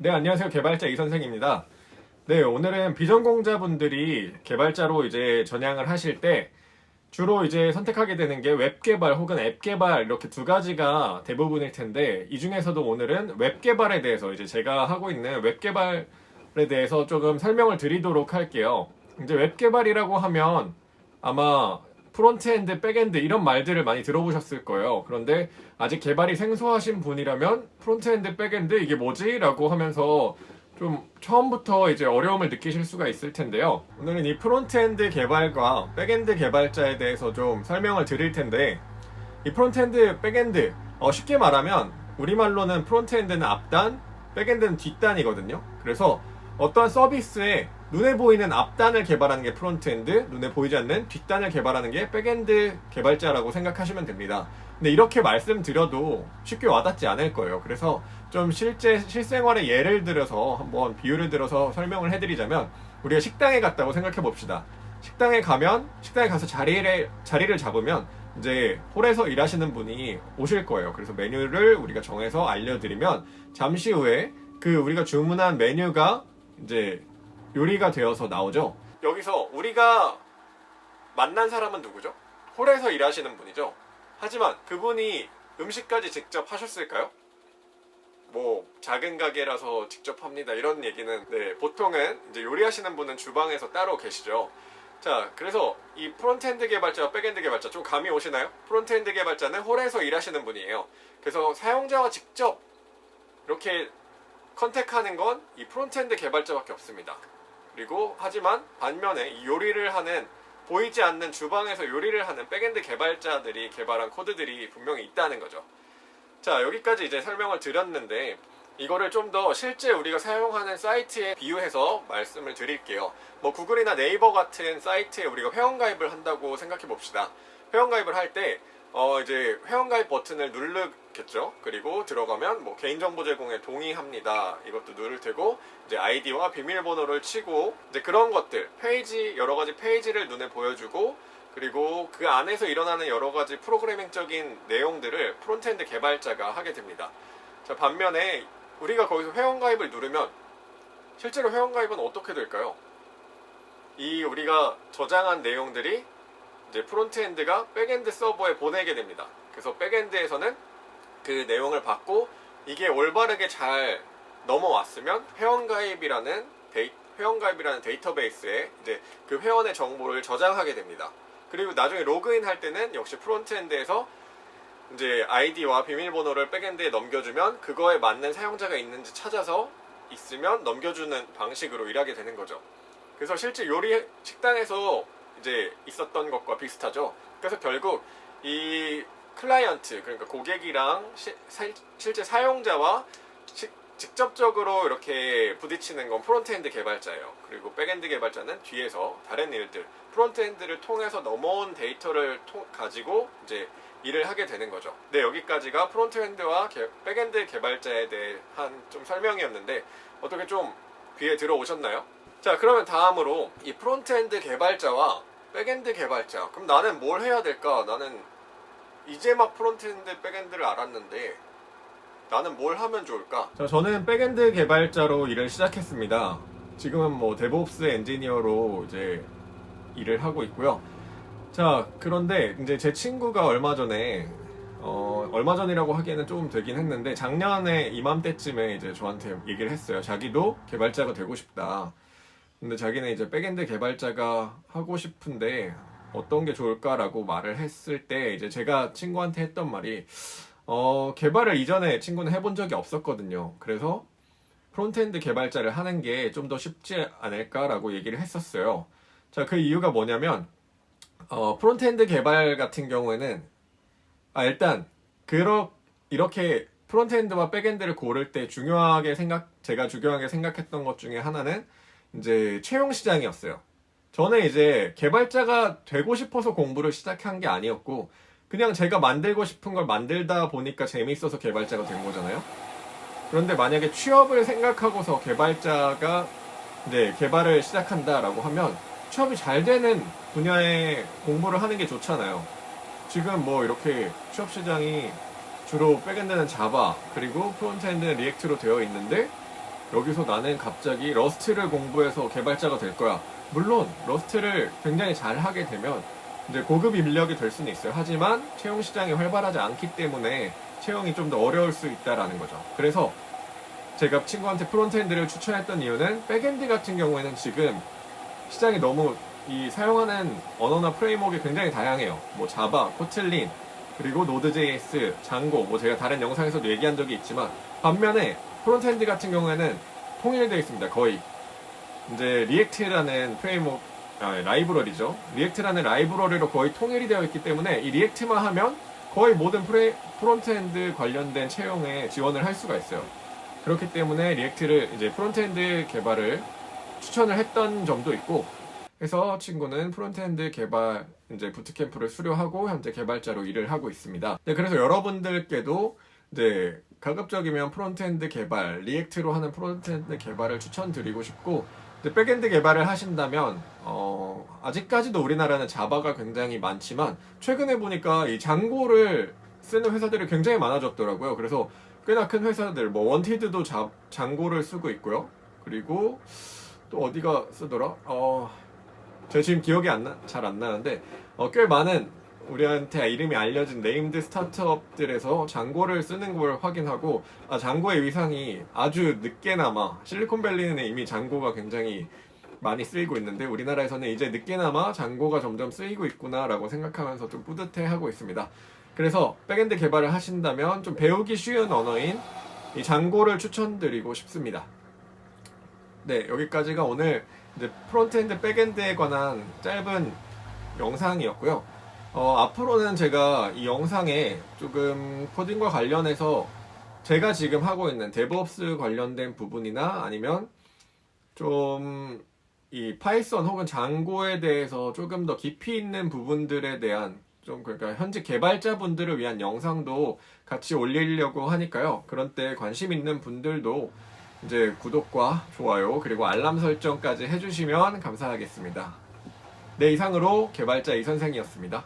네, 안녕하세요. 개발자 이선생입니다. 네, 오늘은 비전공자분들이 개발자로 이제 전향을 하실 때 주로 이제 선택하게 되는 게 웹 개발 혹은 앱 개발 이렇게 두 가지가 대부분일 텐데 이 중에서도 오늘은 웹 개발에 대해서 이제 제가 하고 있는 웹 개발에 대해서 조금 설명을 드리도록 할게요. 이제 웹 개발이라고 하면 아마 프론트엔드, 백엔드 이런 말들을 많이 들어보셨을 거예요. 그런데 아직 개발이 생소하신 분이라면 프론트엔드, 백엔드 이게 뭐지? 라고 하면서 좀 처음부터 이제 어려움을 느끼실 수가 있을 텐데요. 오늘은 이 프론트엔드 개발과 백엔드 개발자에 대해서 좀 설명을 드릴 텐데 이 프론트엔드, 백엔드 쉽게 말하면 우리말로는 프론트엔드는 앞단, 백엔드는 뒷단이거든요. 그래서 어떠한 서비스에 눈에 보이는 앞단을 개발하는 게 프론트엔드, 눈에 보이지 않는 뒷단을 개발하는 게 백엔드 개발자라고 생각하시면 됩니다. 근데 이렇게 말씀드려도 쉽게 와닿지 않을 거예요. 그래서 좀 실생활의 예를 들어서 한번 비유를 들어서 설명을 해드리자면 우리가 식당에 갔다고 생각해 봅시다. 식당에 가서 자리를 잡으면 이제 홀에서 일하시는 분이 오실 거예요. 그래서 메뉴를 우리가 정해서 알려드리면 잠시 후에 그 우리가 주문한 메뉴가 이제 요리가 되어서 나오죠. 여기서 우리가 만난 사람은 누구죠? 홀에서 일하시는 분이죠. 하지만 그분이 음식까지 직접 하셨을까요? 뭐 작은 가게라서 직접 합니다 이런 얘기는 보통은 이제 요리하시는 분은 주방에서 따로 계시죠. 자, 그래서 이 프론트엔드 개발자와 백엔드 개발자 좀 감이 오시나요? 프론트엔드 개발자는 홀에서 일하시는 분이에요. 그래서 사용자와 직접 이렇게 컨택하는 건 이 프론트엔드 개발자밖에 없습니다. 그리고 하지만 반면에 이 요리를 하는 보이지 않는 주방에서 요리를 하는 백엔드 개발자들이 개발한 코드들이 분명히 있다는 거죠. 자, 여기까지 이제 설명을 드렸는데 이거를 좀 더 실제 우리가 사용하는 사이트에 비유해서 말씀을 드릴게요. 뭐 구글이나 네이버 같은 사이트에 우리가 회원가입을 한다고 생각해 봅시다. 회원가입을 할 때 이제 회원가입 버튼을 누르겠죠. 그리고 들어가면 뭐 개인정보 제공에 동의합니다. 이것도 누를 테고 이제 아이디와 비밀번호를 치고 이제 그런 것들 여러 가지 페이지를 눈에 보여주고 그리고 그 안에서 일어나는 여러 가지 프로그래밍적인 내용들을 프론트엔드 개발자가 하게 됩니다. 자, 반면에 우리가 거기서 회원가입을 누르면 실제로 회원가입은 어떻게 될까요? 이 우리가 저장한 내용들이 이제 프론트엔드가 백엔드 서버에 보내게 됩니다. 그래서 백엔드에서는 그 내용을 받고 이게 올바르게 잘 넘어왔으면 회원가입이라는 데이터베이스에 이제 그 회원의 정보를 저장하게 됩니다. 그리고 나중에 로그인 할 때는 역시 프론트엔드에서 이제 아이디와 비밀번호를 백엔드에 넘겨주면 그거에 맞는 사용자가 있는지 찾아서 있으면 넘겨주는 방식으로 일하게 되는 거죠. 그래서 실제 요리 식당에서 이제 있었던 것과 비슷하죠. 그래서 결국 이 클라이언트, 그러니까 고객이랑 실제 사용자와 직접적으로 이렇게 부딪히는 건 프론트엔드 개발자예요. 그리고 백엔드 개발자는 뒤에서 다른 일들, 프론트엔드를 통해서 넘어온 데이터를 가지고 이제 일을 하게 되는 거죠. 네, 여기까지가 프론트엔드와 백엔드 개발자에 대한 좀 설명이었는데 어떻게 좀 귀에 들어오셨나요? 자, 그러면 다음으로 이 프론트엔드 개발자와 백엔드 개발자, 그럼 나는 뭘 해야 될까? 나는 이제 막 프론트엔드, 백엔드를 알았는데 나는 뭘 하면 좋을까? 자, 저는 백엔드 개발자로 일을 시작했습니다. 지금은 뭐 데브옵스 엔지니어로 이제 일을 하고 있고요. 자, 그런데 이제 제 친구가 얼마 전이라고 하기에는 조금 되긴 했는데 작년에 이맘때쯤에 이제 저한테 얘기를 했어요. 자기도 개발자가 되고 싶다. 근데 자기는 이제 백엔드 개발자가 하고 싶은데 어떤 게 좋을까라고 말을 했을 때 이제 제가 친구한테 했던 말이 개발을 이전에 친구는 해본 적이 없었거든요. 그래서 프론트엔드 개발자를 하는 게 좀 더 쉽지 않을까라고 얘기를 했었어요. 자, 그 이유가 뭐냐면 프론트엔드 개발 같은 경우에는 일단 이렇게 프론트엔드와 백엔드를 고를 때 제가 중요하게 생각했던 것 중에 하나는 이제 채용 시장이었어요. 저는 이제 개발자가 되고 싶어서 공부를 시작한 게 아니었고 그냥 제가 만들고 싶은 걸 만들다 보니까 재미있어서 개발자가 된 거잖아요. 그런데 만약에 취업을 생각하고서 개발자가 이제 개발을 시작한다라고 하면 취업이 잘 되는 분야에 공부를 하는 게 좋잖아요. 지금 뭐 이렇게 취업 시장이 주로 백엔드는 자바 그리고 프론트엔드는 리액트로 되어 있는데 여기서 나는 갑자기 러스트를 공부해서 개발자가 될 거야. 물론 러스트를 굉장히 잘 하게 되면 이제 고급 인력이 될 수는 있어요. 하지만 채용 시장이 활발하지 않기 때문에 채용이 좀 더 어려울 수 있다라는 거죠. 그래서 제가 친구한테 프론트엔드를 추천했던 이유는 백엔드 같은 경우에는 지금 시장이 너무 이 사용하는 언어나 프레임워크가 굉장히 다양해요. 뭐 자바, 코틀린, 그리고 노드.js, 장고, 뭐 제가 다른 영상에서도 얘기한 적이 있지만 반면에 프론트엔드 같은 경우에는 통일되어 있습니다. 거의 이제 리액트라는 프레임워크 라이브러리죠. 리액트라는 라이브러리로 거의 통일이 되어 있기 때문에 이 리액트만 하면 거의 모든 프론트엔드 관련된 채용에 지원을 할 수가 있어요. 그렇기 때문에 리액트를 이제 프론트엔드 개발을 추천을 했던 점도 있고, 그래서 친구는 프론트엔드 개발 이제 부트캠프를 수료하고 현재 개발자로 일을 하고 있습니다. 네, 그래서 여러분들께도 이제 가급적이면 프론트엔드 개발, 리액트로 하는 프론트엔드 개발을 추천드리고 싶고, 이제 백엔드 개발을 하신다면 아직까지도 우리나라는 자바가 굉장히 많지만 최근에 보니까 이 장고를 쓰는 회사들이 굉장히 많아졌더라고요. 그래서 꽤나 큰 회사들, 뭐 원티드도 장고를 쓰고 있고요. 그리고 또 어디가 쓰더라? 제가 지금 기억이 잘 안 나는데 꽤 많은 우리한테 이름이 알려진 네임드 스타트업들에서 장고를 쓰는 걸 확인하고 장고의 위상이 아주 늦게나마 실리콘밸리는 이미 장고가 굉장히 많이 쓰이고 있는데 우리나라에서는 이제 늦게나마 장고가 점점 쓰이고 있구나라고 생각하면서 좀 뿌듯해하고 있습니다. 그래서 백엔드 개발을 하신다면 좀 배우기 쉬운 언어인 이 장고를 추천드리고 싶습니다. 네, 여기까지가 오늘 이제 프론트엔드, 백엔드에 관한 짧은 영상이었고요. 앞으로는 제가 이 영상에 조금 코딩과 관련해서 제가 지금 하고 있는 데브옵스 관련된 부분이나 아니면 좀 이 파이썬 혹은 장고에 대해서 조금 더 깊이 있는 부분들에 대한 좀 그러니까 현재 개발자분들을 위한 영상도 같이 올리려고 하니까요. 그런 때 관심 있는 분들도 이제 구독과 좋아요 그리고 알람 설정까지 해주시면 감사하겠습니다. 네, 이상으로 개발자 이선생이었습니다.